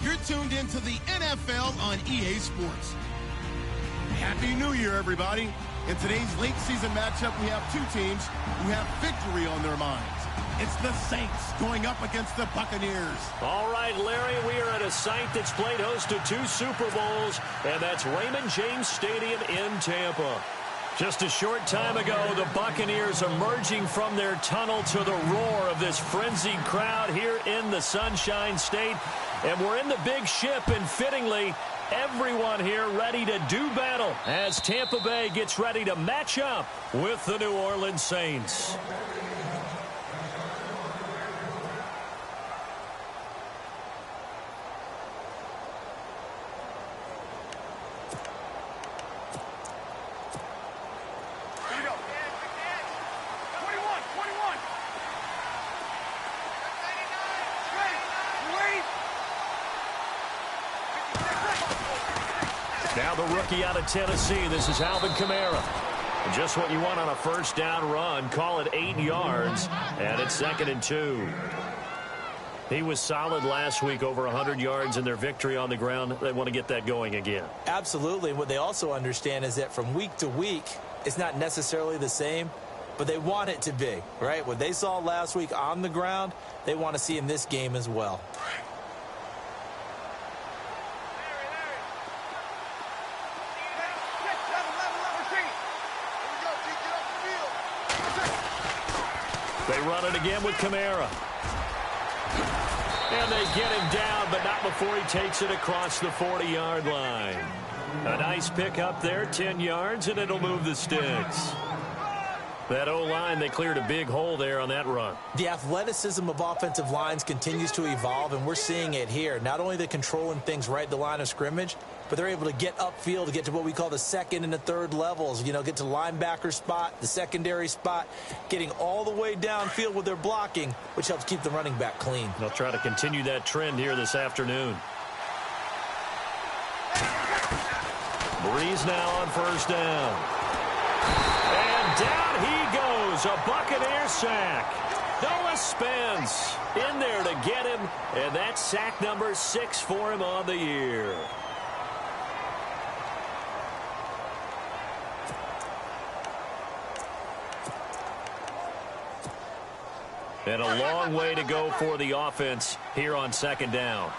You're tuned into the NFL on EA Sports. Happy New Year, everybody. In today's late season matchup, we have two teams who have victory on their minds. It's the Saints going up against the Buccaneers. All right, Larry, we are at a site that's played host to 2 Super Bowls, and that's Raymond James Stadium in Tampa. Just a short time ago, the Buccaneers emerging from their tunnel to the roar of this frenzied crowd here in the Sunshine State. And we're in the big ship, and fittingly, everyone here ready to do battle as Tampa Bay gets ready to match up with the New Orleans Saints. Now the rookie out of Tennessee, this is Alvin Kamara. Just what you want on a first down run. Call it 8 yards, and it's 2nd and 2. He was solid last week, over 100 yards in their victory on the ground. They want to get that going again. Absolutely. What they also understand is that from week to week, it's not necessarily the same, but they want it to be, right? What they saw last week on the ground, they want to see in this game as well. They run it again with Kamara. And they get him down, but not before he takes it across the 40-yard line. A nice pickup there, 10 yards, and it'll move the sticks. That O-line, they cleared a big hole there on that run. The athleticism of offensive lines continues to evolve, and we're seeing it here. Not only they're controlling things right at the line of scrimmage, but they're able to get upfield to get to what we call the second and the third levels. You know, get to linebacker spot, the secondary spot, getting all the way downfield with their blocking, which helps keep the running back clean. They'll try to continue that trend here this afternoon. Breeze now on first down. And down he goes, a Buccaneer sack. Noah Spence in there to get him, and that's sack number 6 for him on the year. And a long way to go for the offense here on 2nd down.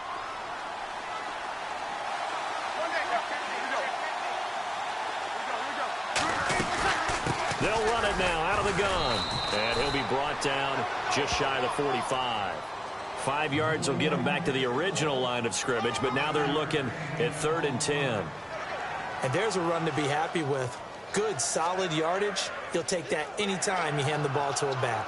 They'll run it now out of the gun. And he'll be brought down just shy of the 45. 5 yards will get him back to the original line of scrimmage, but now they're looking at 3rd and 10. And there's a run to be happy with. Good, solid yardage. You'll take that anytime you hand the ball to a back.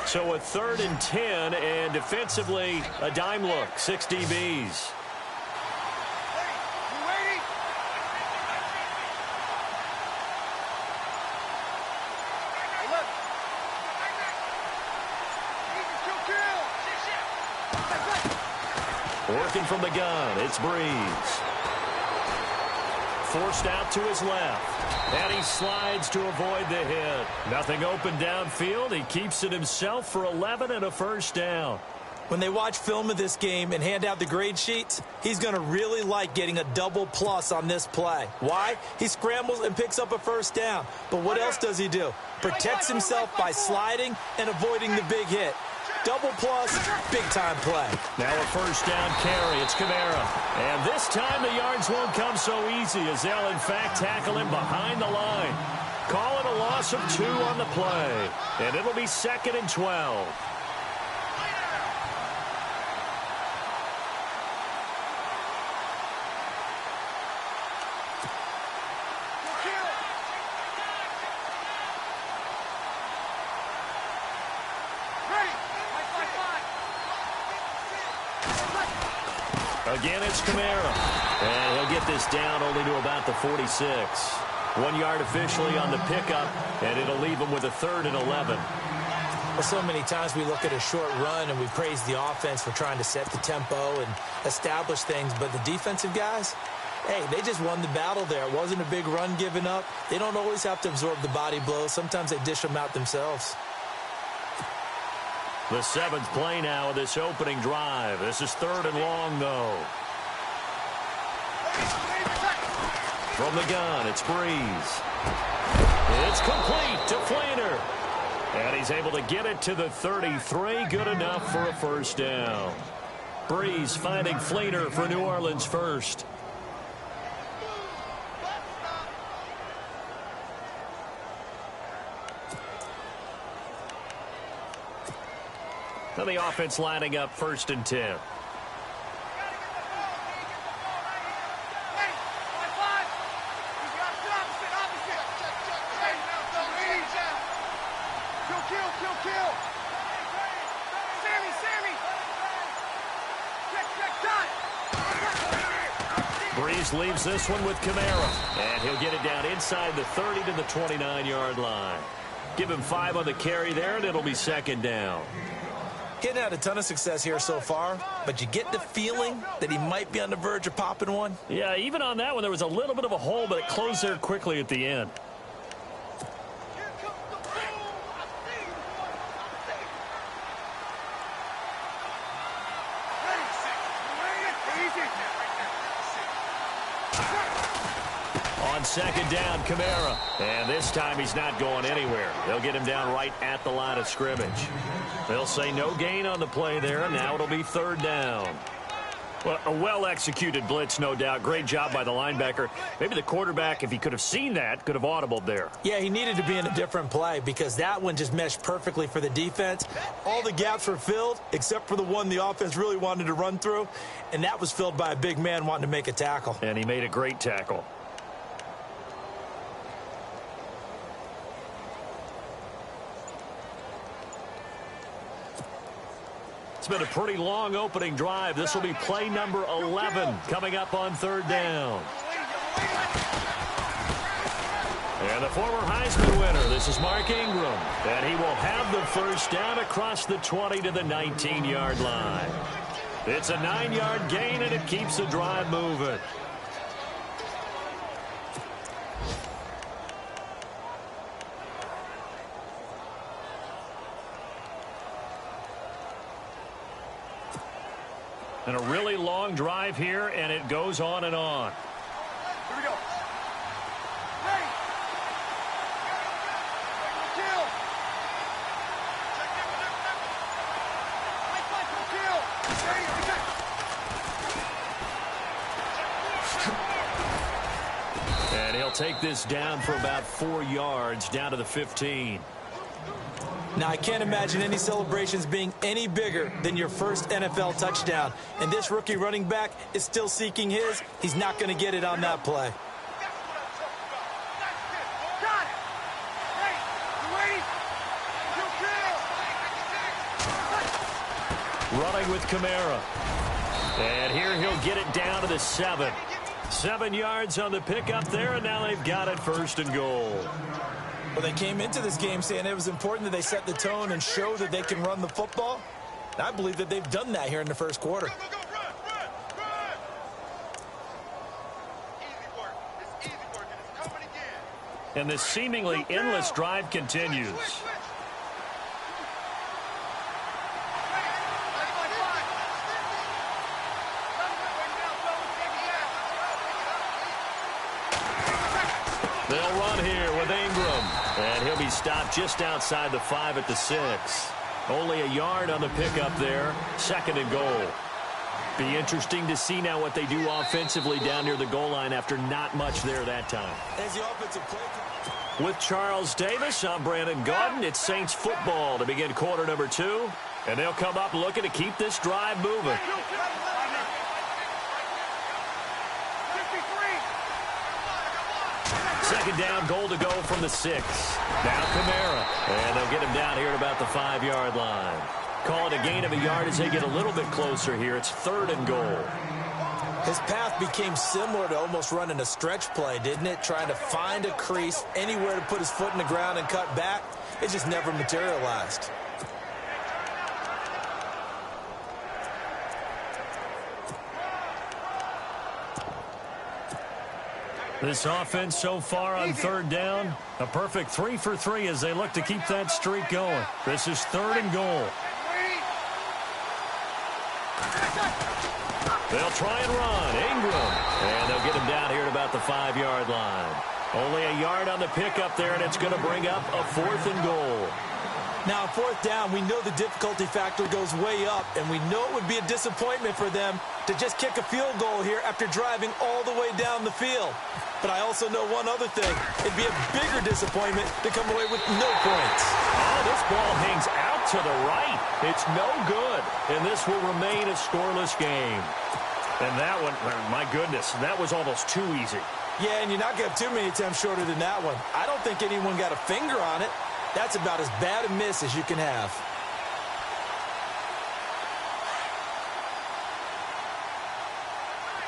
So a 3rd and 10, and defensively, a dime look, 6 DBs. Working from the gun, it's Breeze. Forced out to his left. And he slides to avoid the hit. Nothing open downfield. He keeps it himself for 11 and a first down. When they watch film of this game and hand out the grade sheets, he's going to really like getting a double plus on this play. Why? He scrambles and picks up a first down. But what else does he do? Protects himself by sliding and avoiding the big hit. Double plus, big-time play. Now a first down carry. It's Kamara. And this time the yards won't come so easy as they'll, in fact, tackle him behind the line. Call it a loss of 2 on the play. And it'll be 2nd and 12. Again, it's Kamara. And he'll get this down only to about the 46. 1 yard officially on the pickup, and it'll leave him with a 3rd and 11. Well, so many times we look at a short run and we praise the offense for trying to set the tempo and establish things, but the defensive guys, hey, they just won the battle there. It wasn't a big run given up. They don't always have to absorb the body blows. Sometimes they dish them out themselves. The 7th play now of this opening drive. This is 3rd and long, though. From the gun, it's Breeze. It's complete to Fleener. And he's able to get it to the 33. Good enough for a first down. Breeze finding Fleener for New Orleans first. Now the offense lining up 1st and 10. Breeze leaves this one with Kamara, and he'll get it down inside the 30 to the 29-yard line. Give him 5 on the carry there, and it'll be 2nd down. He hadn't had a ton of success here so far, but you get the feeling that he might be on the verge of popping one. Yeah, even on that one, there was a little bit of a hole, but it closed there quickly at the end. On 2nd down, Kamara. And this time he's not going anywhere. They'll get him down right at the line of scrimmage. They'll say no gain on the play there, and now it'll be 3rd down. Well, a well-executed blitz, no doubt. Great job by the linebacker. Maybe the quarterback, if he could have seen that, could have audibled there. Yeah, he needed to be in a different play because that one just meshed perfectly for the defense. All the gaps were filled except for the one the offense really wanted to run through, and that was filled by a big man wanting to make a tackle. And he made a great tackle. It's been a pretty long opening drive. This will be play number 11 coming up on 3rd down. And the former Heisman winner, this is Mark Ingram. And he will have the first down across the 20 to the 19-yard line. It's a 9-yard gain, and it keeps the drive moving. And a really long drive here, and it goes on and on. Here we go. Hey. And he'll take this down for about 4 yards, down to the 15. Now, I can't imagine any celebrations being any bigger than your first NFL touchdown. And this rookie running back is still seeking his. He's not going to get it on that play. Running with Kamara. And here he'll get it down to the 7. 7 yards on the pickup there, and now they've got it 1st and goal. Well, they came into this game saying it was important that they set the tone and show that they can run the football. And I believe that they've done that here in the first quarter. And this seemingly endless drive continues. They'll run here with Ingram. And he'll be stopped just outside the 5 at the 6. Only a yard on the pickup there. 2nd and goal. Be interesting to see now what they do offensively down near the goal line after not much there that time. As the offensive play. With Charles Davis, I'm Brandon Gaudin. It's Saints football to begin quarter number 2. And they'll come up looking to keep this drive moving. Second down, goal to go from the 6. Now Kamara. And they'll get him down here at about the 5-yard line. Call it a gain of a yard as they get a little bit closer here. It's 3rd and goal. His path became similar to almost running a stretch play, didn't it? Trying to find a crease, anywhere to put his foot in the ground and cut back. It just never materialized. This offense so far on 3rd down, a perfect 3 for 3 as they look to keep that streak going. This is 3rd and goal. They'll try and run. Ingram. And they'll get him down here at about the 5-yard line. Only a yard on the pickup there, and it's going to bring up a 4th and goal. Now, on 4th down, we know the difficulty factor goes way up, and we know it would be a disappointment for them to just kick a field goal here after driving all the way down the field. But I also know one other thing. It'd be a bigger disappointment to come away with no points. Oh, this ball hangs out to the right. It's no good, and this will remain a scoreless game. And that one, my goodness, that was almost too easy. Yeah, and you're not going to have too many attempts shorter than that one. I don't think anyone got a finger on it. That's about as bad a miss as you can have.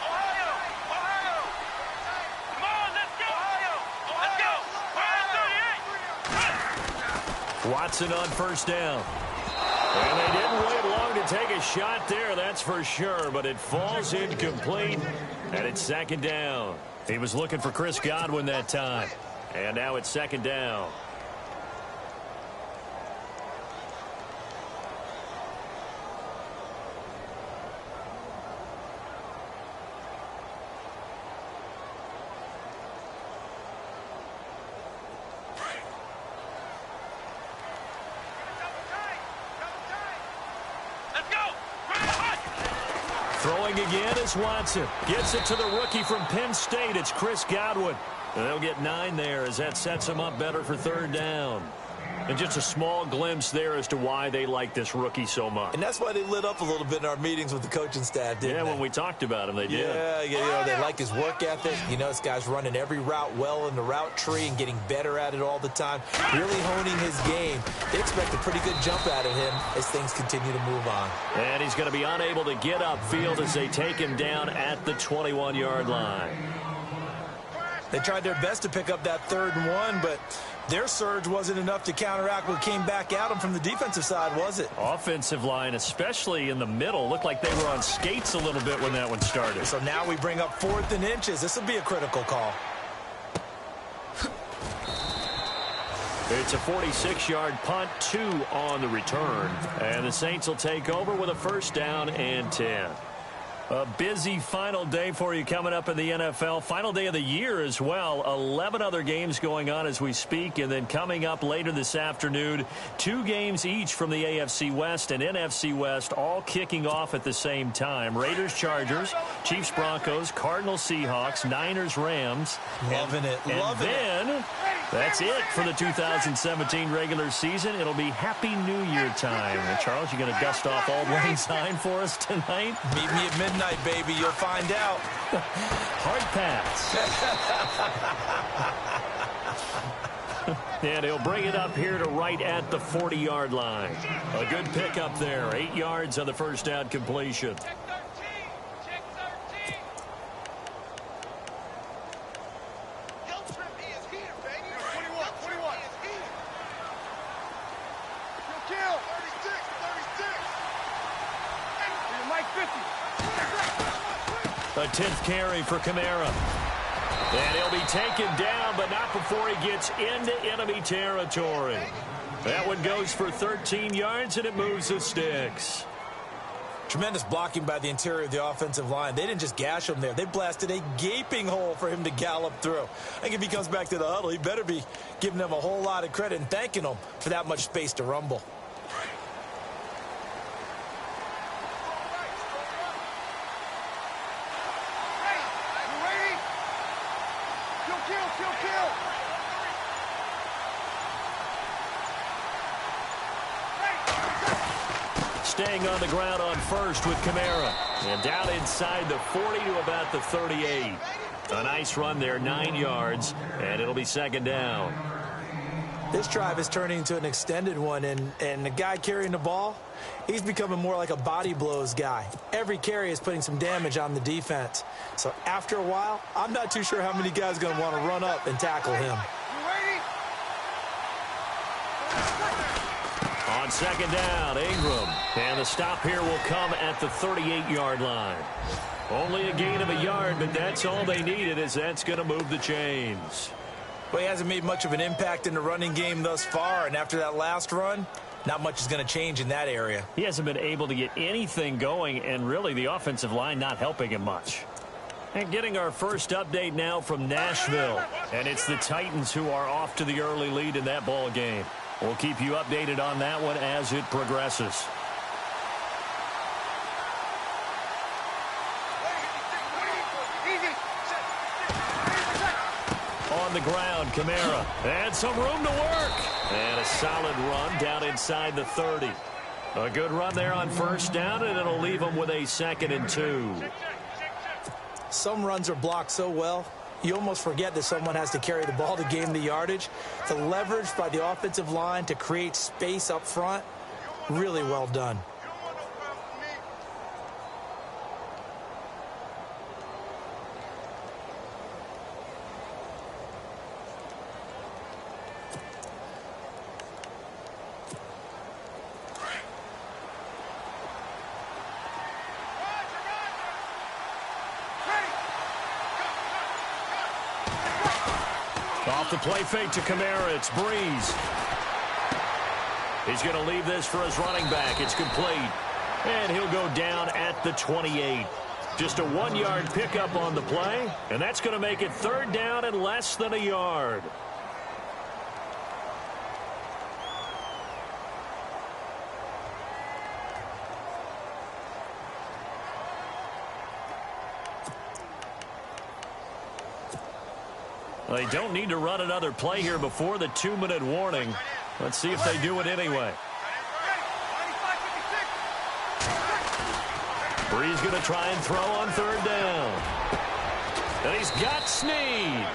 Ohio! Ohio! Come on, let's go! Ohio! Let's go! Ohio 38! Watson on 1st down. And they didn't wait long to take a shot there, that's for sure, but it falls incomplete, and it's 2nd down. He was looking for Chris Godwin that time, and now it's 2nd down. Throwing again is Watson. Gets it to the rookie from Penn State. It's Chris Godwin. And they'll get 9 there as that sets him up better for 3rd down. And just a small glimpse there as to why they like this rookie so much. And that's why they lit up a little bit in our meetings with the coaching staff, didn't they? Yeah, when we talked about him, they did. Yeah, you know, they like his work ethic. You know, this guy's running every route well in the route tree and getting better at it all the time, really honing his game. They expect a pretty good jump out of him as things continue to move on. And he's going to be unable to get upfield as they take him down at the 21-yard line. They tried their best to pick up that 3rd and 1, but their surge wasn't enough to counteract what came back at them from the defensive side, was it? Offensive line, especially in the middle, looked like they were on skates a little bit when that one started. So now we bring up 4th and inches. This will be a critical call. It's a 46-yard punt, 2 on the return. And the Saints will take over with a 1st down and 10. A busy final day for you coming up in the NFL. Final day of the year as well. 11 other games going on as we speak. And then coming up later this afternoon, 2 games each from the AFC West and NFC West, all kicking off at the same time. Raiders, Chargers, Chiefs, Broncos, Cardinals, Seahawks, Niners, Rams. Loving it. And then that's it for the 2017 regular season. It'll be Happy New Year time. And Charles, you going to dust off Auld Lang Syne for us tonight? Meet me at midnight, baby. You'll find out. Hard pass. And he'll bring it up here to right at the 40-yard line. A good pickup there. 8 yards on the 1st down completion. A 10th carry for Kamara. And he'll be taken down, but not before he gets into enemy territory. That one goes for 13 yards, and it moves the sticks. Tremendous blocking by the interior of the offensive line. They didn't just gash him there. They blasted a gaping hole for him to gallop through. I think if he comes back to the huddle, he better be giving them a whole lot of credit and thanking them for that much space to rumble. Staying on the ground on 1st with Kamara. And down inside the 40 to about the 38. A nice run there, 9 yards, and it'll be 2nd down. This drive is turning into an extended one, and the guy carrying the ball, he's becoming more like a body blows guy. Every carry is putting some damage on the defense. So after a while, I'm not too sure how many guys are going to want to run up and tackle him. On 2nd down, Ingram. And the stop here will come at the 38-yard line. Only a gain of a yard, but that's all they needed, as that's going to move the chains. Well, he hasn't made much of an impact in the running game thus far, and after that last run, not much is going to change in that area. He hasn't been able to get anything going, and really the offensive line not helping him much. And getting our first update now from Nashville. And it's the Titans who are off to the early lead in that ball game. We'll keep you updated on that one as it progresses. On the ground, Kamara. And some room to work. And a solid run down inside the 30. A good run there on first down, and it'll leave them with a 2nd and 2. Some runs are blocked so well, you almost forget that someone has to carry the ball to gain the yardage. The leverage by the offensive line to create space up front, really well done. Off the play fake to Kamara, it's Breeze. He's going to leave this for his running back. It's complete. And he'll go down at the 28. Just a 1-yard pickup on the play, and that's going to make it 3rd down and less than a yard. They don't need to run another play here before the 2-minute warning. Let's see if they do it anyway. Breeze going to try and throw on 3rd down. And he's got Snead.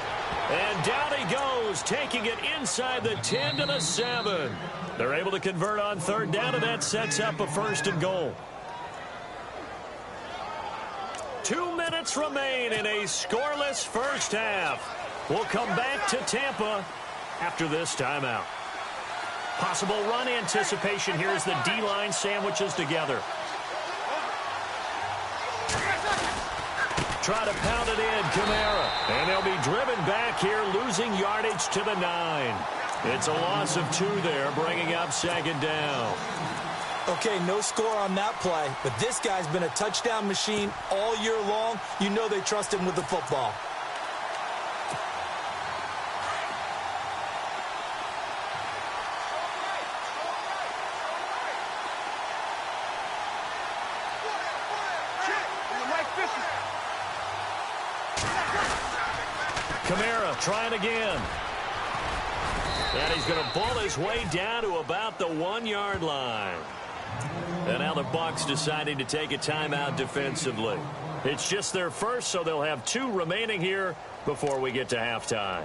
And down he goes, taking it inside the 10 to the 7. They're able to convert on 3rd down, and that sets up a 1st and goal. 2 minutes remain in a scoreless first half. We'll come back to Tampa after this timeout. Possible run anticipation here as the D-line sandwiches together. Try to pound it in, Kamara. And they'll be driven back here, losing yardage to the 9. It's a loss of 2 there, bringing up 2nd down. Okay, no score on that play, but this guy's been a touchdown machine all year long. You know they trust him with the football. Kamara trying again. And he's going to ball his way down to about the 1-yard line. And now the Bucs deciding to take a timeout defensively. It's just their first, so they'll have 2 remaining here before we get to halftime.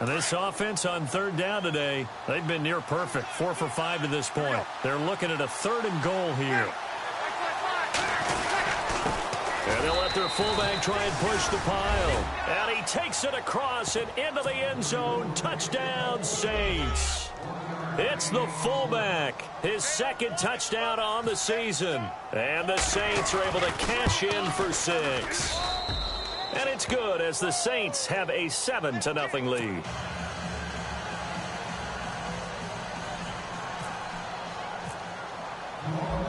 And this offense on 3rd down today, they've been near perfect, 4 for 5 to this point. They're looking at a 3rd and goal here. And they'll let their fullback try and push the pile. And he takes it across and into the end zone. Touchdown, Saints. It's the fullback, his 2nd touchdown on the season. And the Saints are able to cash in for 6. And it's good as the Saints have a 7-0 lead.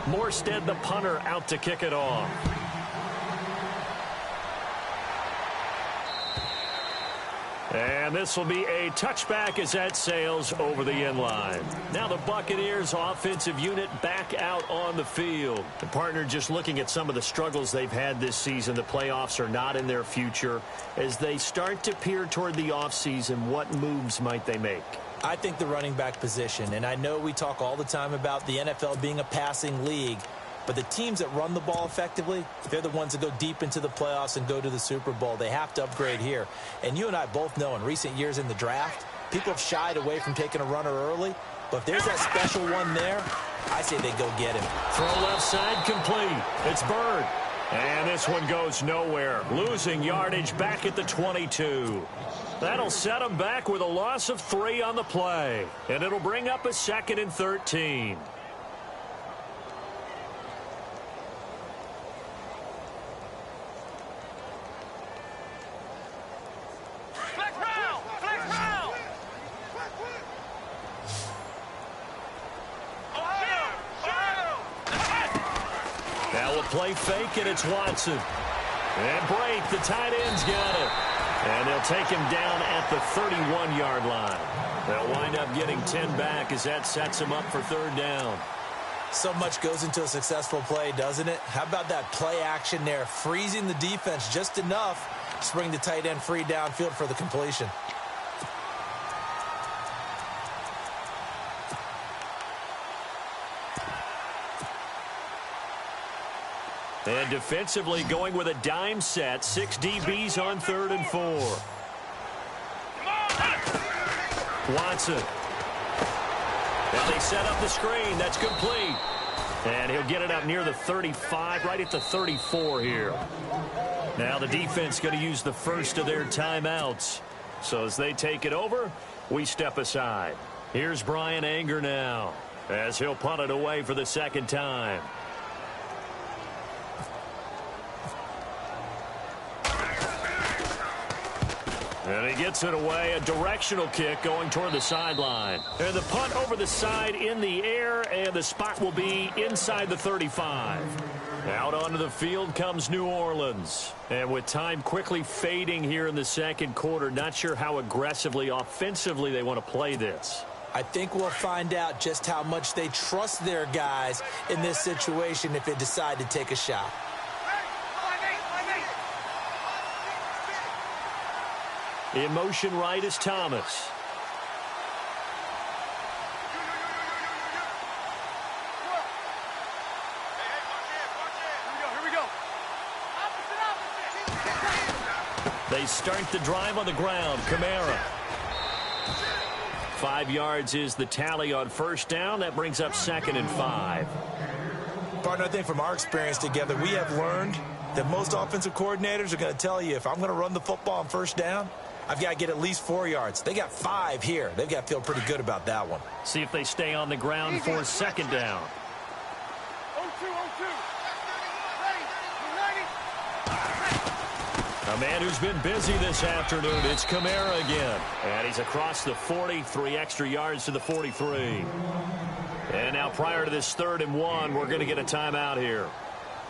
Morstead, the punter, out to kick it off. And this will be a touchback as that sails over the end line. Now the Buccaneers offensive unit back out on the field. The partner just looking at some of the struggles they've had this season. The playoffs are not in their future. As they start to peer toward the offseason, what moves might they make? I think the running back position, and I know we talk all the time about the NFL being a passing league, but the teams that run the ball effectively, they're the ones that go deep into the playoffs and go to the Super Bowl. They have to upgrade here. And you and I both know in recent years in the draft, people have shied away from taking a runner early. But if there's that special one there, I say they go get him. Throw left side complete. It's Bird. And this one goes nowhere. Losing yardage back at the 22. That'll set them back with a loss of 3 on the play. And it'll bring up a 2nd and 13. play fake, and it's Watson. And break, the tight end's got it. And they'll take him down at the 31-yard line. They'll wind up getting 10 back as that sets them up for third down. So much goes into a successful play, doesn't it? How about that play action there, freezing the defense just enough to bring the tight end free downfield for the completion. And defensively going with a dime set, 6 DBs on 3rd and 4. Watson. And they set up the screen. That's complete. And he'll get it up near the 35, right at the 34 here. Now the defense going to use the first of their timeouts. So as they take it over, we step aside. Here's Brian Anger now as he'll punt it away for the second time. And he gets it away, a directional kick going toward the sideline. And the punt over the side in the air, and the spot will be inside the 35. Out onto the field comes New Orleans. And with time quickly fading here in the second quarter, not sure how aggressively, offensively they want to play this. I think we'll find out just how much they trust their guys in this situation if they decide to take a shot. In motion right is Thomas. Here we go. They start the drive on the ground. Kamara. 5 yards is the tally on first down. That brings up 2nd and 5. Partner, I think from our experience together, we have learned that most offensive coordinators are going to tell you, if I'm going to run the football on first down, I've got to get at least 4 yards. They got 5 here. They've got to feel pretty good about that one. See if they stay on the ground for 2nd down. 0-2. A man who's been busy this afternoon, it's Kamara again. And he's across the 40, 3 extra yards to the 43. And now prior to this 3rd and 1, we're going to get a timeout here,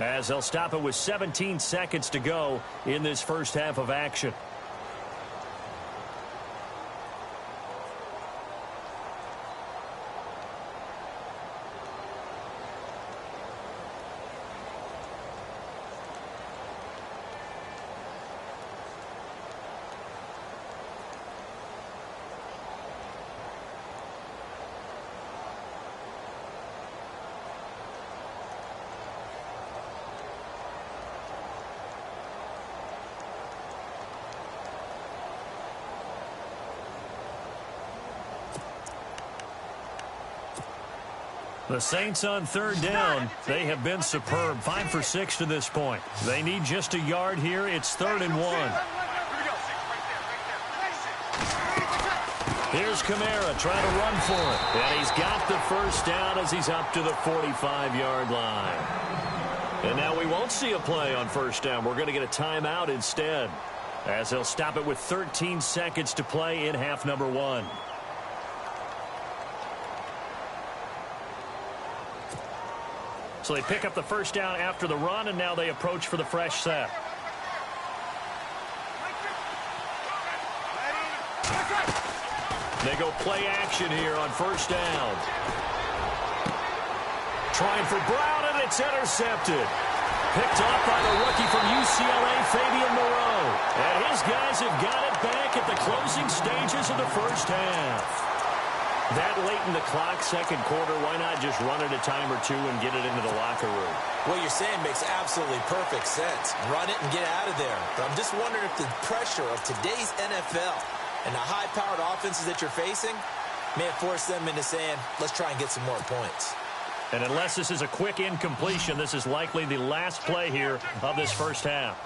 as they'll stop it with 17 seconds to go in this first half of action. The Saints on 3rd down, they have been superb. 5 for 6 to this point. They need just a yard here. It's 3rd and 1. Here's Kamara trying to run for it. And he's got the first down as he's up to the 45-yard line. And now we won't see a play on first down. We're going to get a timeout instead, as they'll stop it with 13 seconds to play in half number 1. So they pick up the first down after the run, and now they approach for the fresh set. They go play action here on first down. Trying for Brown, and it's intercepted. Picked up by the rookie from UCLA, Fabian Moreau. And his guys have got it back at the closing stages of the first half. That late in the clock, second quarter, why not just run it a time or two and get it into the locker room? What you're saying makes absolutely perfect sense. Run it and get out of there. But I'm just wondering if the pressure of today's NFL and the high-powered offenses that you're facing may have forced them into saying, let's try and get some more points. And unless this is a quick incompletion, this is likely the last play here of this first half.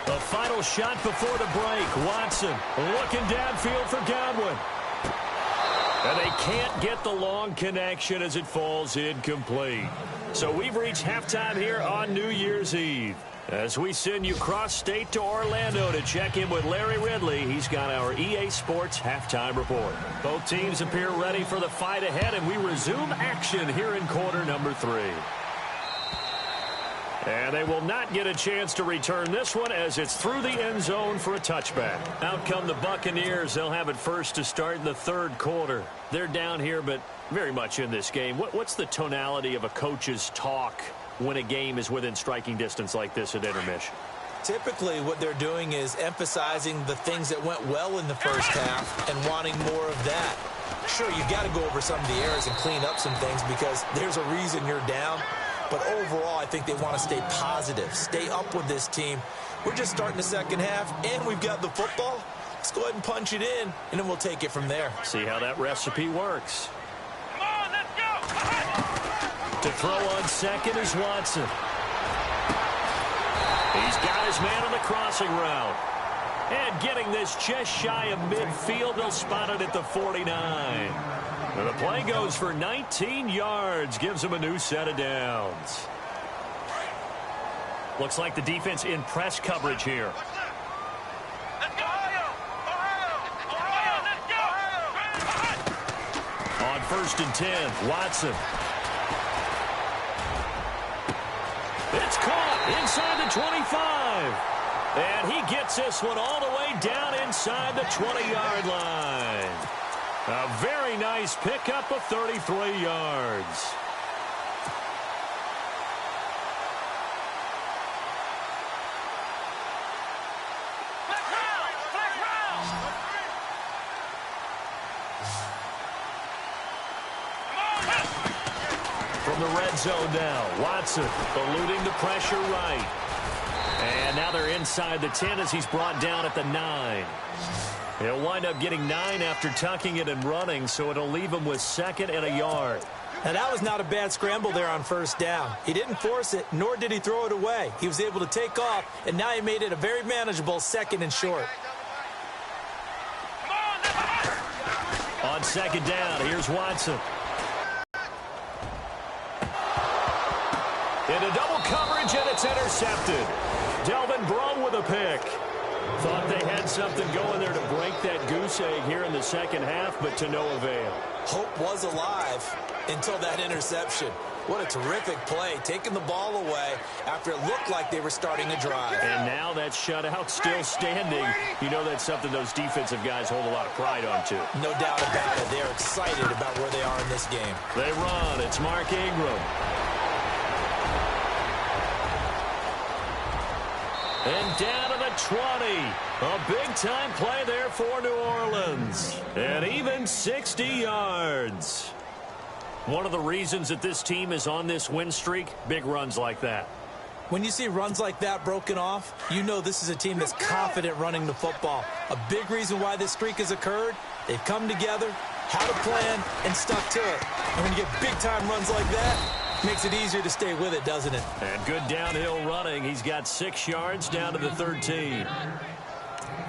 The final shot before the break. Watson looking downfield for Godwin. And they can't get the long connection as it falls incomplete. So we've reached halftime here on New Year's Eve. As we send you cross-state to Orlando to check in with Larry Ridley, he's got our EA Sports halftime report. Both teams appear ready for the fight ahead, and we resume action here in quarter number 3. And they will not get a chance to return this one as it's through the end zone for a touchback. Out come the Buccaneers. They'll have it first to start in the third quarter. They're down here, but very much in this game. What's the tonality of a coach's talk when a game is within striking distance like this at intermission? Typically, what they're doing is emphasizing the things that went well in the first half and wanting more of that. Sure, you've got to go over some of the errors and clean up some things because there's a reason you're down. But overall, I think they want to stay positive, stay up with this team. We're just starting the second half, and we've got the football. Let's go ahead and punch it in, and then we'll take it from there. See how that recipe works. Come on, let's go. To throw on second is Watson. He's got his man on the crossing route. And getting this just shy of midfield, they'll spot it at the 49. And the play goes for 19 yards, gives him a new set of downs. Looks like the defense in press coverage here. Let's go. Ohio, let's go. On 1st and 10, Watson. It's caught inside the 25. And he gets this one all the way down inside the 20-yard line. A very nice pickup of 33 yards. From the red zone now, Watson eluding the pressure right. And now they're inside the 10 as he's brought down at the 9. He'll wind up getting 9 after tucking it and running, so it'll leave him with 2nd and a yard. Now, that was not a bad scramble there on 1st down. He didn't force it, nor did he throw it away. He was able to take off, and now he made it a very manageable 2nd and short. On 2nd down, here's Watson. Into double coverage, and it's intercepted. Delvin Breaux with a pick. Thought they had something going there to break that goose egg here in the second half, but to no avail. Hope was alive until that interception. What a terrific play, taking the ball away after it looked like they were starting a drive. And now that shutout still standing. You know that's something those defensive guys hold a lot of pride on, too. No doubt about it. They're excited about where they are in this game. They run. It's Mark Ingram. And down to the 20. A big-time play there for New Orleans. And even 60 yards. One of the reasons that this team is on this win streak, big runs like that. When you see runs like that broken off, you know this is a team that's confident running the football. A big reason why this streak has occurred, they've come together, had a plan, and stuck to it. And when you get big-time runs like that, makes it easier to stay with it, doesn't it? And good downhill running. He's got 6 yards down to the 13.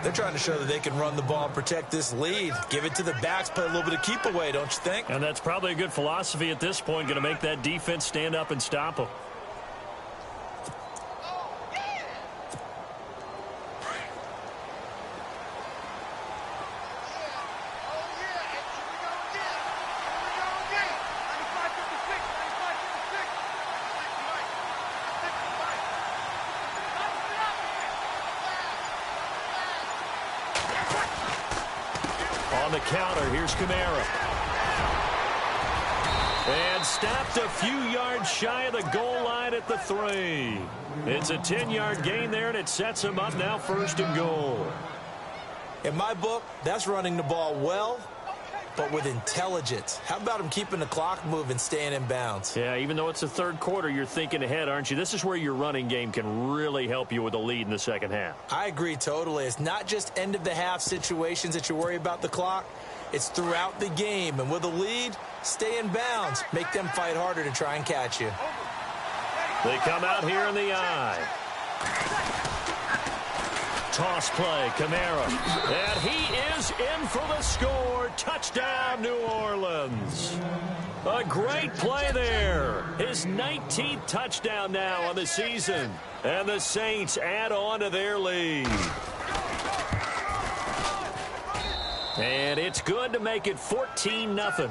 They're trying to show that they can run the ball and protect this lead. Give it to the backs, play a little bit of keep away, don't you think? And that's probably a good philosophy at this point, going to make that defense stand up and stop them. On the counter, here's Kamara. And stopped a few yards shy of the goal line at the 3. It's a 10-yard gain there, and it sets him up now 1st and goal. In my book, that's running the ball well, but with intelligence. How about him keeping the clock moving, staying in bounds? Yeah, even though it's the third quarter, you're thinking ahead, aren't you? This is where your running game can really help you with a lead in the second half. I agree totally. It's not just end-of-the-half situations that you worry about the clock. It's throughout the game. And with a lead, stay in bounds. Make them fight harder to try and catch you. They come out here in the eye. toss play. Kamara. And he is in for the score. Touchdown, New Orleans. A great play there. His 19th touchdown now on the season. And the Saints add on to their lead. And it's good to make it 14-0.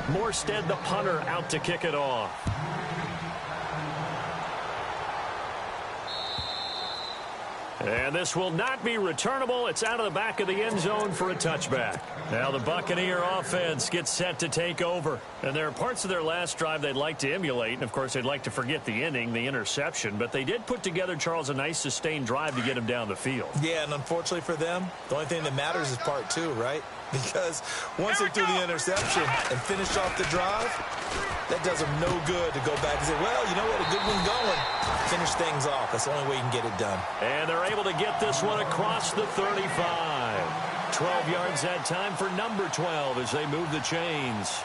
Morstead, the punter, out to kick it off. And this will not be returnable. It's out of the back of the end zone for a touchback. Now the Buccaneer offense gets set to take over. And there are parts of their last drive they'd like to emulate. And, of course, they'd like to forget the inning, the interception. But they did put together, Charles, a nice sustained drive to get him down the field. Yeah, and unfortunately for them, the only thing that matters is part two, right? Because once they threw the interception and finished off the drive, that does them no good to go back and say, well, you know what, a good one going. Finish things off. That's the only way you can get it done. And they're able to get this one across the 35. 12 yards that time for number 12 as they move the chains.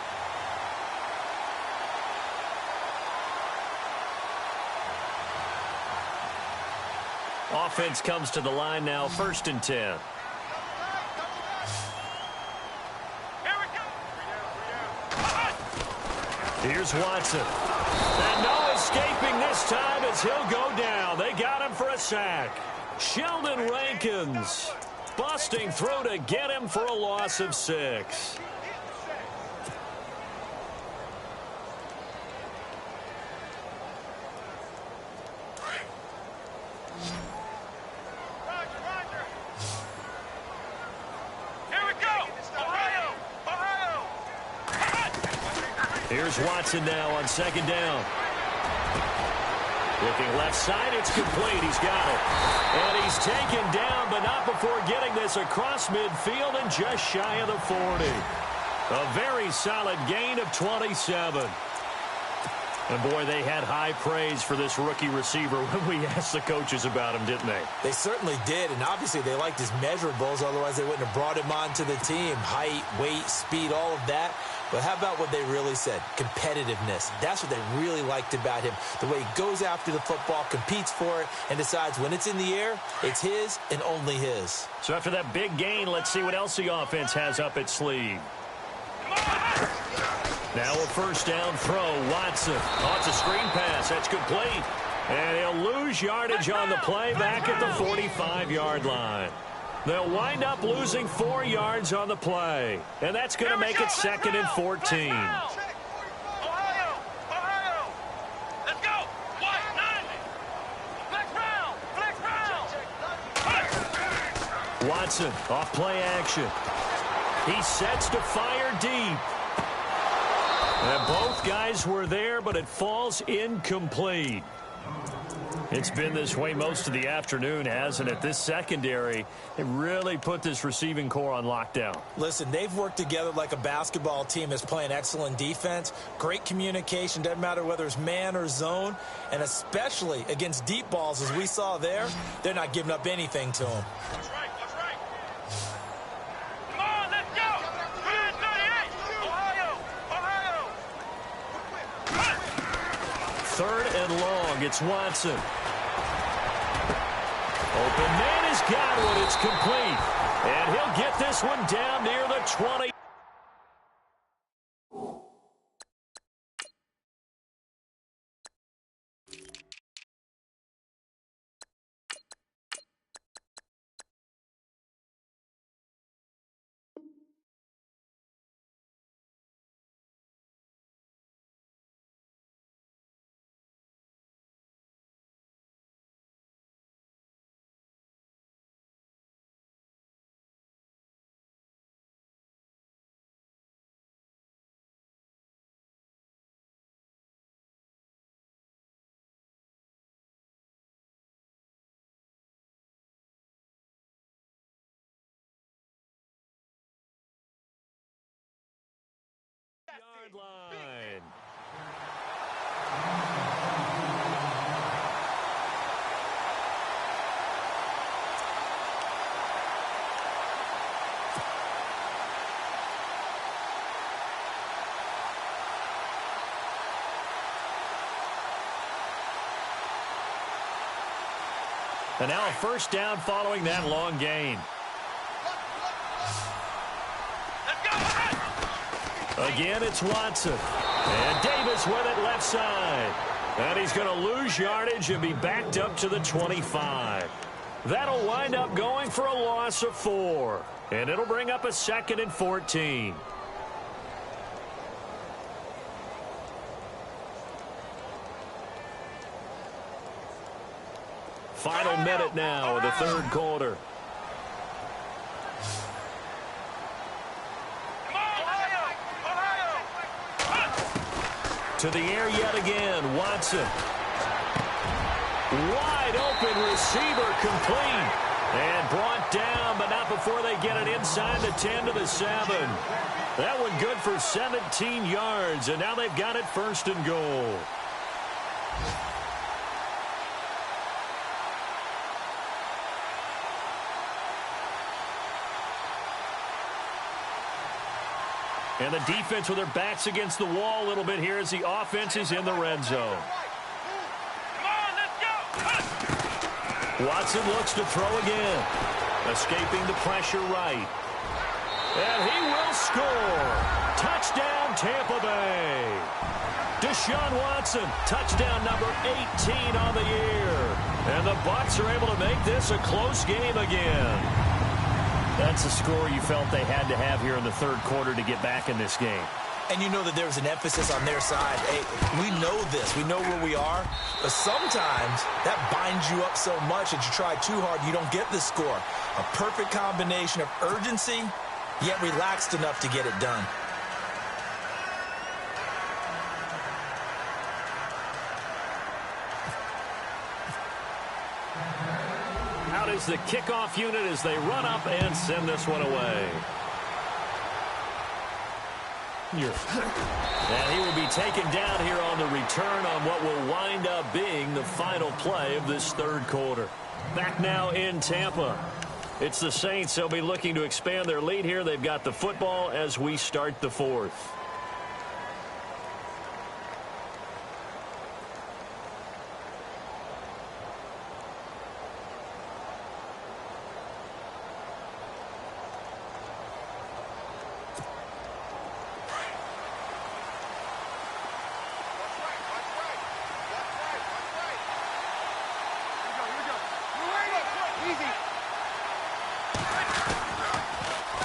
Offense comes to the line now, 1st and 10. Here's Watson. And no escaping this time as he'll go down. They got him for a sack. Sheldon Rankins busting through to get him for a loss of 6. Here's Watson now on 2nd down. Looking left side, it's complete. He's got it. And he's taken down, but not before getting this across midfield and just shy of the 40. A very solid gain of 27. And, boy, they had high praise for this rookie receiver when we asked the coaches about him, didn't they? They certainly did, and obviously they liked his measurables. Otherwise, they wouldn't have brought him onto the team. Height, weight, speed, all of that. But how about what they really said? Competitiveness. That's what they really liked about him. The way he goes after the football, competes for it, and decides when it's in the air, it's his and only his. So after that big gain, let's see what else the offense has up its sleeve. Now a 1st down throw. Watson. Oh, it's a screen pass. That's complete. And he'll lose yardage on the play back at the 45-yard line. They'll wind up losing 4 yards on the play. And that's going to make it 2nd and 14. Watson off play action. He sets to fire deep. And both guys were there, but it falls incomplete. It's been this way most of the afternoon, hasn't it? This secondary, it really put this receiving core on lockdown. Listen, they've worked together like a basketball team that's playing excellent defense. Great communication, doesn't matter whether it's man or zone. And especially against deep balls, as we saw there, they're not giving up anything to them. That's right. Come on, let's go. 3rd and long. It's Watson. Open man has got one. It's complete. And he'll get this one down near the 20. yard line. And now a first down following that long gain. Again, it's Watson. And Davis with it left side. And he's going to lose yardage and be backed up to the 25. That'll wind up going for a loss of 4. And it'll bring up a 2nd and 14. Final minute now of the third quarter. To the air yet again, Watson. Wide open receiver complete. And brought down, but not before they get it inside the 10 to the 7. That one good for 17 yards, and now they've got it 1st and goal. And the defense with their backs against the wall a little bit here as the offense is in the red zone. Watson looks to throw again. Escaping the pressure right. And he will score. Touchdown, Tampa Bay. Deshaun Watson, touchdown number 18 on the year. And the Bucs are able to make this a close game again. That's a score you felt they had to have here in the third quarter to get back in this game. And you know that there was an emphasis on their side. Hey, we know this. We know where we are. But sometimes that binds you up so much that you try too hard, you don't get the score. A perfect combination of urgency, yet relaxed enough to get it done. Out is the kickoff unit as they run up and send this one away. And he will be taken down here on the return on what will wind up being the final play of this third quarter. Back now in Tampa. It's the Saints. They'll be looking to expand their lead here. They've got the football as we start the fourth.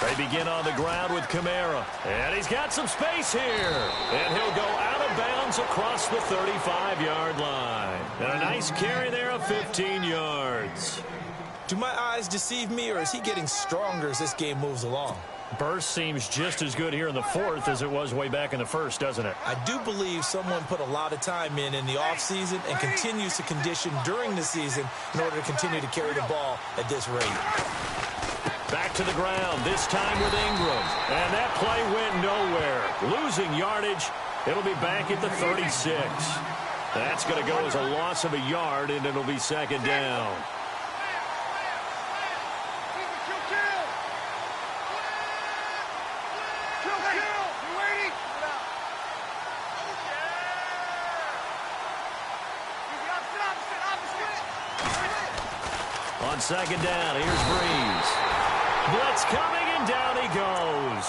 They begin on the ground with Kamara. And he's got some space here. And he'll go out of bounds across the 35-yard line. And a nice carry there of 15 yards. Do my eyes deceive me, or is he getting stronger as this game moves along? Burst seems just as good here in the fourth as it was way back in the first, doesn't it? I do believe someone put a lot of time in the offseason and continues to condition during the season in order to continue to carry the ball at this rate. Back to the ground, this time with Ingram. And that play went nowhere. Losing yardage. It'll be back at the 36. That's going to go as a loss of a yard, and it'll be second down. On second down, here's Breeze. Blitz coming, and down he goes.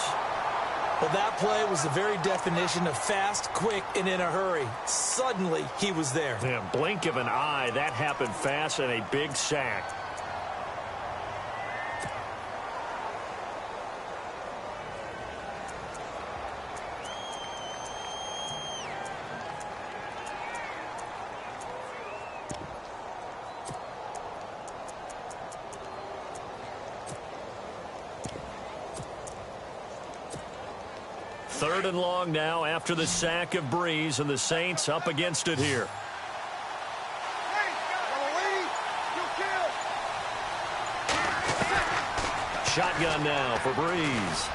Well, that play was the very definition of fast, quick, and in a hurry. Suddenly, he was there. Yeah, blink of an eye, that happened fast, and a big sack. Third and long now after the sack of Breeze, and the Saints up against it here. Shotgun now for Breeze.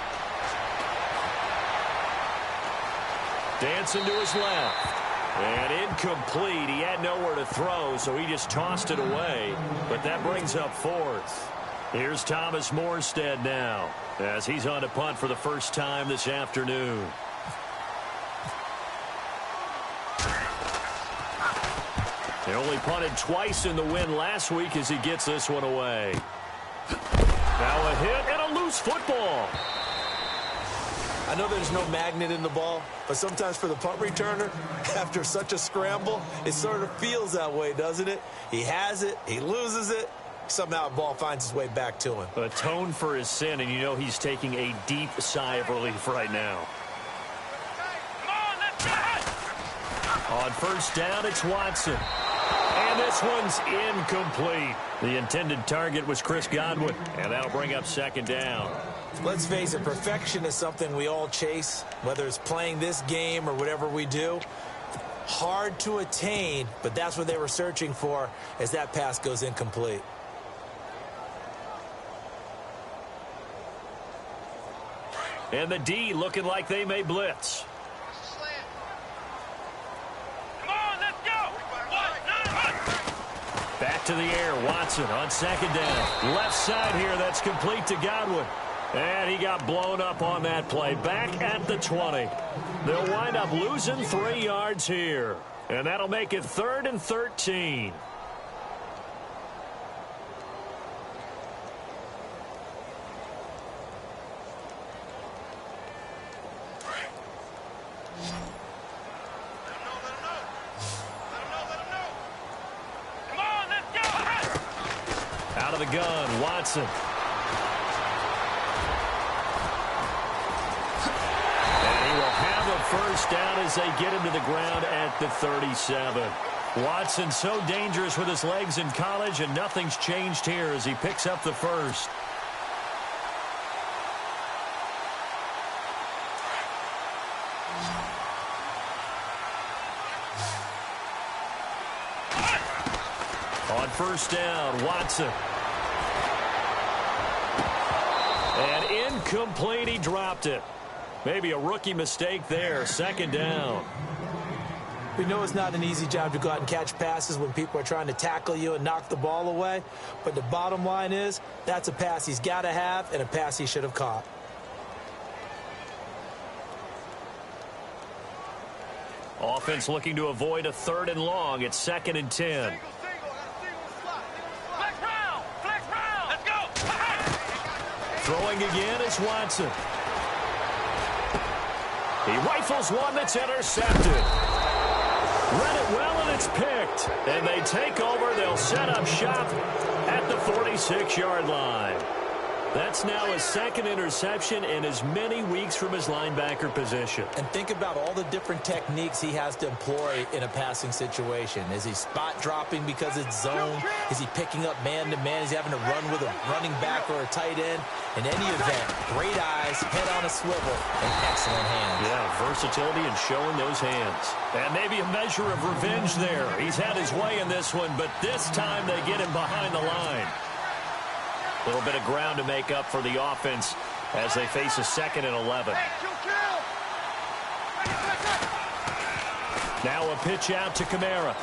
Dancing to his left. And incomplete. He had nowhere to throw, so he just tossed it away. But that brings up fourth. Here's Thomas Morstead now, as he's on to punt for the first time this afternoon. They only punted twice in the win last week as he gets this one away. Now a hit and a loose football. I know there's no magnet in the ball, but sometimes for the punt returner, after such a scramble, it sort of feels that way, doesn't it? He has it, he loses it, somehow the ball finds its way back to him. Atone for his sin, and you know he's taking a deep sigh of relief right now. On first down, it's Watson. And this one's incomplete. The intended target was Chris Godwin, and that'll bring up second down. Let's face it, perfection is something we all chase, whether it's playing this game or whatever we do. Hard to attain, but that's what they were searching for as that pass goes incomplete. And the D looking like they may blitz. Back to the air, Watson on second down. Left side here, that's complete to Godwin. And he got blown up on that play. Back at the 20. They'll wind up losing 3 yards here. And that'll make it 3rd and 13. Out of the gun, Watson. First down as they get him to the ground at the 37. Watson so dangerous with his legs in college, and nothing's changed here as he picks up the first. On first down, Watson. And incomplete, he dropped it. Maybe a rookie mistake there. Second down. We know it's not an easy job to go out and catch passes when people are trying to tackle you and knock the ball away. But the bottom line is, that's a pass he's got to have and a pass he should have caught. Offense looking to avoid a 3rd and long. It's 2nd and 10. Flex round. Let's go. Throwing again is Watson. He rifles one that's intercepted. Read it well, and it's picked. And they take over. They'll set up shop at the 46-yard line. That's now his 2nd interception in as many weeks from his linebacker position. And think about all the different techniques he has to employ in a passing situation. Is he spot dropping because it's zone? Is he picking up man-to-man? Is he having to run with a running back or a tight end? In any event, great eyes, head on a swivel, and excellent hands. Yeah, versatility and showing those hands. And maybe a measure of revenge there. He's had his way in this one, but this time they get him behind the line. A little bit of ground to make up for the offense as they face a 2nd and 11. Now a pitch out to Kamara.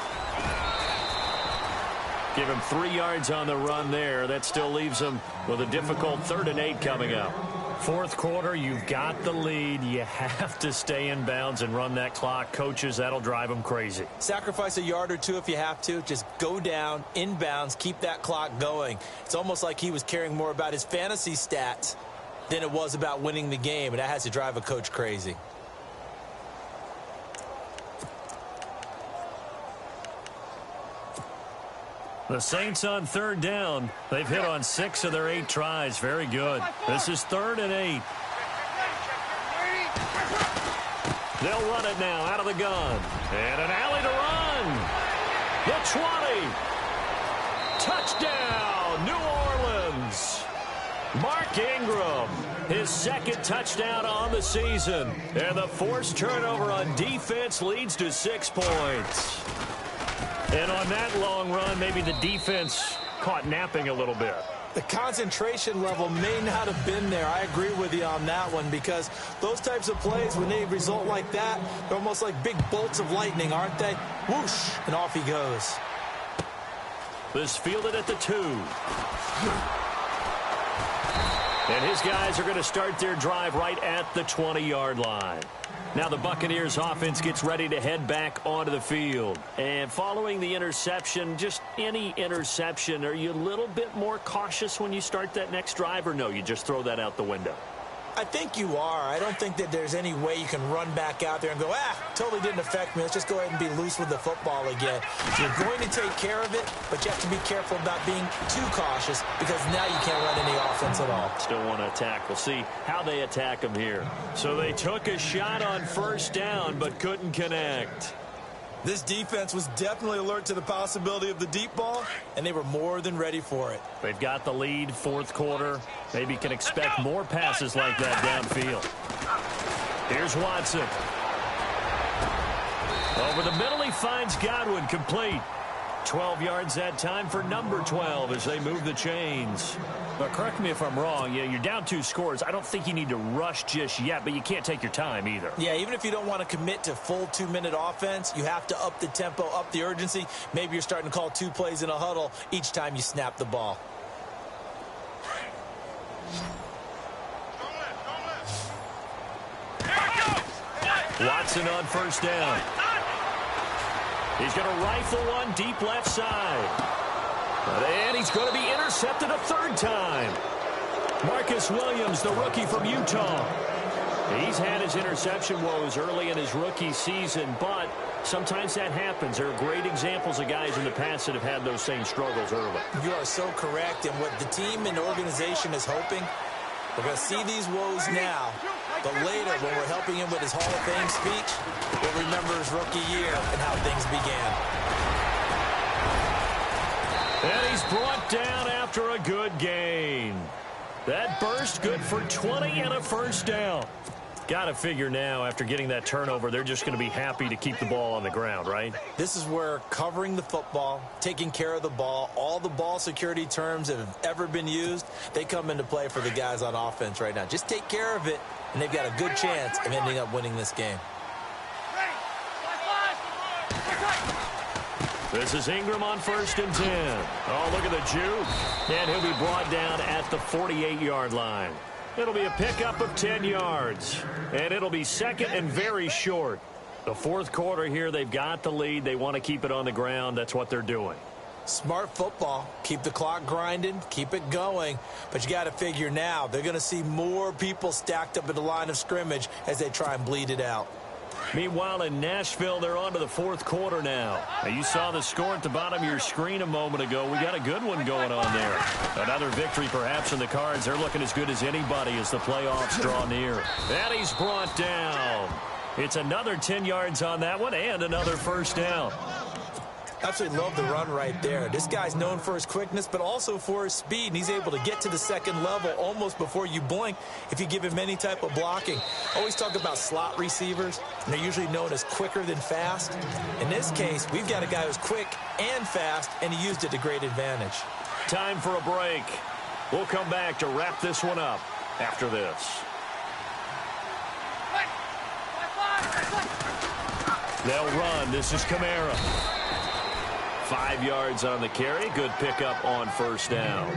Give him 3 yards on the run there. That still leaves him with a difficult 3rd and 8 coming up. 4th quarter, you've got the lead. You have to stay in bounds and run that clock. Coaches, that'll drive them crazy. Sacrifice a yard or two if you have to. Just go down, in bounds, keep that clock going. It's almost like he was caring more about his fantasy stats than it was about winning the game, and that has to drive a coach crazy. The Saints on 3rd down. They've hit on 6 of their 8 tries. Very good. This is 3rd and 8. They'll run it now out of the gun. And an alley to run. The 20. Touchdown, New Orleans. Mark Ingram, his 2nd touchdown on the season. And the forced turnover on defense leads to 6 points. And on that long run, maybe the defense caught napping a little bit. The concentration level may not have been there. I agree with you on that one, because those types of plays, when they result like that, they're almost like big bolts of lightning, aren't they? Whoosh, and off he goes. This fielded at the 2. And his guys are going to start their drive right at the 20-yard line. Now the Buccaneers offense gets ready to head back onto the field. And following the interception, just any interception, are you a little bit more cautious when you start that next drive, or no, you just throw that out the window? I think you are. I don't think that there's any way you can run back out there and go, totally didn't affect me. Let's just go ahead and be loose with the football again. You're going to take care of it, but you have to be careful about being too cautious, because now you can't run any offense at all. Still want to attack. We'll see how they attack them here. So they took a shot on first down, but couldn't connect. This defense was definitely alert to the possibility of the deep ball, and they were more than ready for it. They've got the lead, fourth quarter. Maybe can expect more passes like that downfield. Here's Watson. Over the middle, he finds Godwin, complete. 12 yards that time for number 12 as they move the chains. But correct me if I'm wrong. You're down 2 scores. I don't think you need to rush just yet, but you can't take your time either. Yeah, even if you don't want to commit to full 2-minute offense, you have to up the tempo, up the urgency. Maybe you're starting to call 2 plays in a huddle each time you snap the ball. Watson on first down. He's going to rifle one deep left side. And he's going to be intercepted a 3rd time. Marcus Williams, the rookie from Utah. He's had his interception woes early in his rookie season, but sometimes that happens. There are great examples of guys in the past that have had those same struggles early. You are so correct, and what the team and organization is hoping, we're going to see these woes now, but later when we're helping him with his Hall of Fame speech, we'll remember his rookie year and how things began. And he's brought down after a good gain. That burst good for 20 and a first down. Got to figure now, after getting that turnover, they're just going to be happy to keep the ball on the ground, right? This is where covering the football, taking care of the ball, all the ball security terms that have ever been used, they come into play for the guys on offense right now. Just take care of it, and they've got a good chance of ending up winning this game. This is Ingram on 1st and 10. Oh, look at the juke. And he'll be brought down at the 48-yard line. It'll be a pickup of 10 yards. And it'll be 2nd and very short. The 4th quarter here, they've got the lead. They want to keep it on the ground. That's what they're doing. Smart football. Keep the clock grinding. Keep it going. But you got to figure now, they're going to see more people stacked up at the line of scrimmage as they try and bleed it out. Meanwhile, in Nashville, they're on to the 4th quarter now. You saw the score at the bottom of your screen a moment ago. We got a good one going on there. Another victory perhaps in the cards. They're looking as good as anybody as the playoffs draw near. And he's brought down. It's another 10 yards on that one and another first down. Absolutely love the run right there. This guy's known for his quickness, but also for his speed, and he's able to get to the 2nd level almost before you blink if you give him any type of blocking. Always talk about slot receivers, and they're usually known as quicker than fast. In this case, we've got a guy who's quick and fast, and he used it to great advantage. Time for a break. We'll come back to wrap this one up after this. They'll run. This is Kamara. 5 yards on the carry. Good pickup on first down.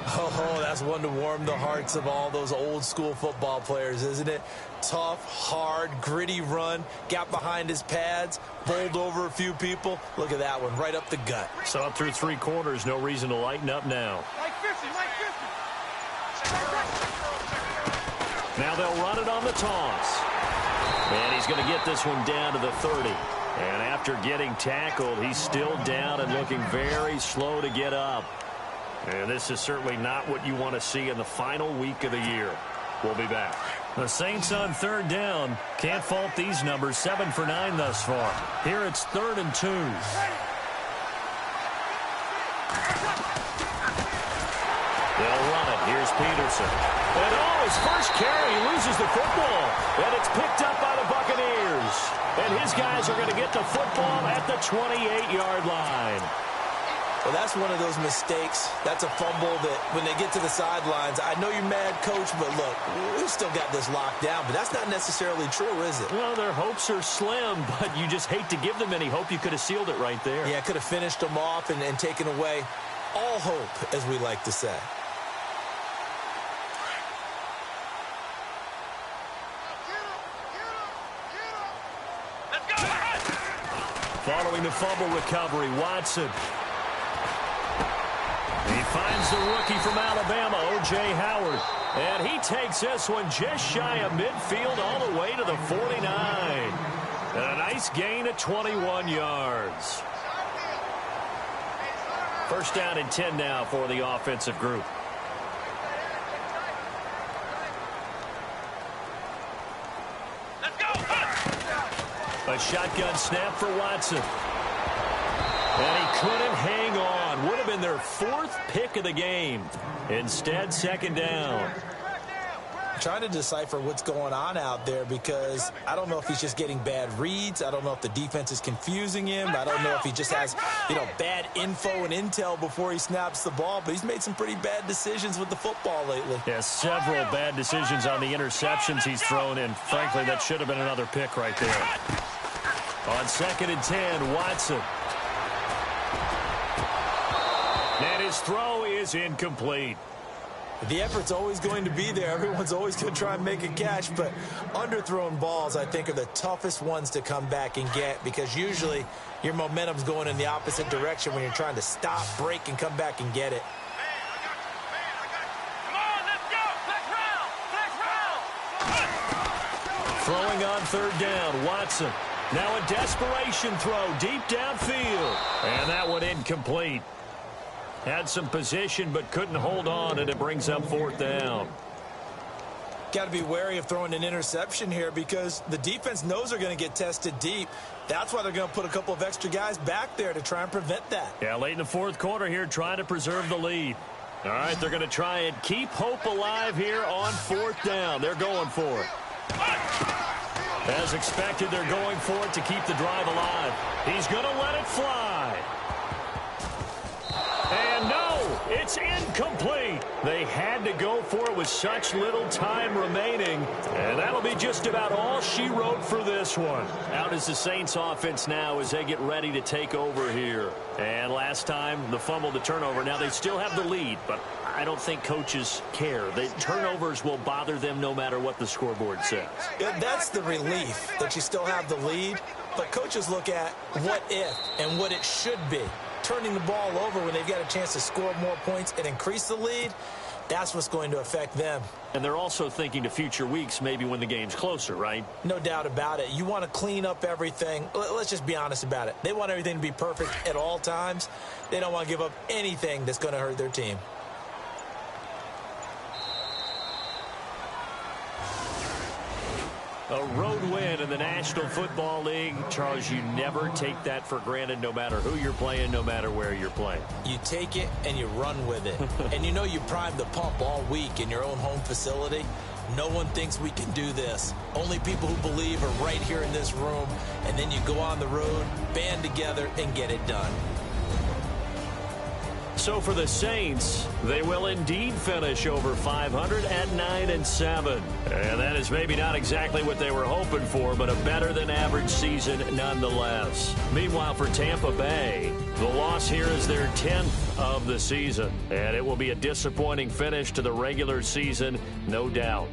Oh, that's one to warm the hearts of all those old school football players, isn't it? Tough, hard, gritty run. Got behind his pads, bowled over a few people. Look at that one, right up the gut. So up through 3 quarters, no reason to lighten up now. Now they'll run it on the toss. And he's going to get this one down to the 30. And after getting tackled, he's still down and looking very slow to get up. And this is certainly not what you want to see in the final week of the year. We'll be back. The Saints on 3rd down. Can't fault these numbers. 7 for 9 thus far. Here it's 3rd and 2. They'll run it. Here's Peterson. And his first carry, he loses the football. And it's picked up by the Buccaneers. And his guys are going to get the football at the 28-yard line. Well, that's one of those mistakes. That's a fumble that when they get to the sidelines, I know you're mad, Coach, but look, we've still got this locked down. But that's not necessarily true, is it? Well, their hopes are slim, but you just hate to give them any hope. You could have sealed it right there. Yeah, could have finished them off and taken away all hope, as we like to say. Let's go! Following the fumble recovery, Watson. He finds the rookie from Alabama, O.J. Howard. And he takes this one just shy of midfield all the way to the 49. And a nice gain of 21 yards. First down and 10 now for the offensive group. Let's go! A shotgun snap for Watson. And he couldn't hang on. Would have been their fourth pick of the game. Instead, second down. Trying to decipher what's going on out there because I don't know if he's just getting bad reads. I don't know if the defense is confusing him. I don't know if he just has, bad info and intel before he snaps the ball. But he's made some pretty bad decisions with the football lately. Yeah, several bad decisions on the interceptions he's thrown in. Frankly, that should have been another pick right there. On second and 10, Watson. And his throw is incomplete. The effort's always going to be there. Everyone's always going to try and make a catch, but underthrown balls, I think, are the toughest ones to come back and get because usually your momentum's going in the opposite direction when you're trying to stop, break, and come back and get it. Come on, let's go! Next round! Throwing on third down, Watson. Now a desperation throw deep downfield. And that one incomplete. Had some position but couldn't hold on, and it brings up fourth down. Got to be wary of throwing an interception here because the defense knows they're going to get tested deep. That's why they're going to put a couple of extra guys back there to try and prevent that. Yeah, late in the fourth quarter here, trying to preserve the lead. All right, they're going to try and keep hope alive here on fourth down. They're going for it. As expected, they're going for it to keep the drive alive. He's going to let it fly. And no, it's incomplete. They had to go for it with such little time remaining. And that'll be just about all she wrote for this one. Out is the Saints offense now as they get ready to take over here. And last time, the fumble, the turnover. Now they still have the lead, but I don't think coaches care. The turnovers will bother them no matter what the scoreboard says. Yeah, that's the relief that you still have the lead. But coaches look at what if and what it should be. Turning the ball over when they've got a chance to score more points and increase the lead, that's what's going to affect them. And they're also thinking to future weeks, maybe when the game's closer, right? No doubt about it. You want to clean up everything. Let's just be honest about it. They want everything to be perfect at all times. They don't want to give up anything that's going to hurt their team. A road win in the National Football League. Charles, you never take that for granted no matter who you're playing, no matter where you're playing. You take it and you run with it. And you know you primed the pump all week in your own home facility. No one thinks we can do this. Only people who believe are right here in this room. And then you go on the road, band together, and get it done. So for the Saints, they will indeed finish over 500 at 9-7. And that is maybe not exactly what they were hoping for, but a better than average season nonetheless. Meanwhile, for Tampa Bay, the loss here is their 10th of the season. And it will be a disappointing finish to the regular season, no doubt.